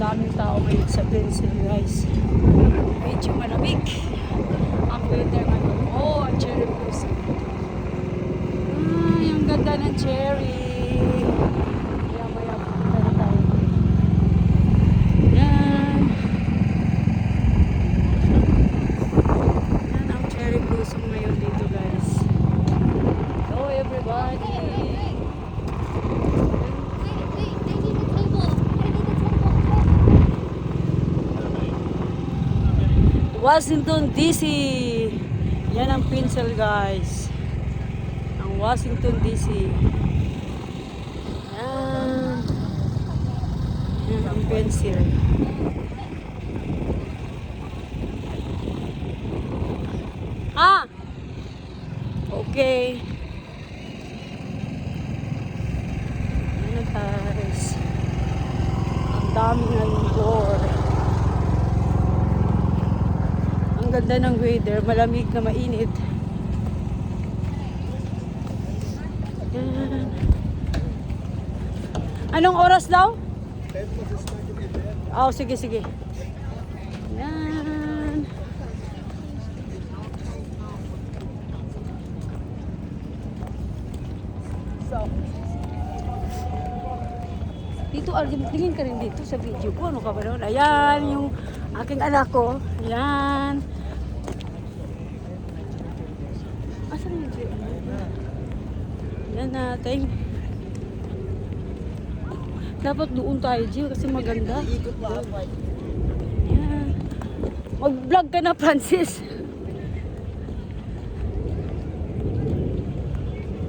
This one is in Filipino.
daming tao ngayon sa Pencil, guys. Medyo malamig. Ang weather ngayon. Oh, ang cherry blossom. Ay, ang ganda ng cherry. Maya-maya punta na tayo. Yan. Yan ang cherry blossom ngayon dito, guys. Hello, everybody. Washington DC. Yan ang Pencil, guys. Ang Washington DC. Yan. Yan ang Pencil. Ah! Okay. Yan na, guys. Ang dami ngayon door. Ang ganda ng weather, malamig na mainit. Yan. Anong oras daw? Oh, sige, sige. Yan. Dito, tingin ka rin dito sa video ko. Ano ka ba doon? Ayan, yung aking anak ko. Ayan. Asan yung video? Ayan natin. Dapat doon tayo, Gio, kasi maganda. Ayan. Mag-vlog ka na, Francis.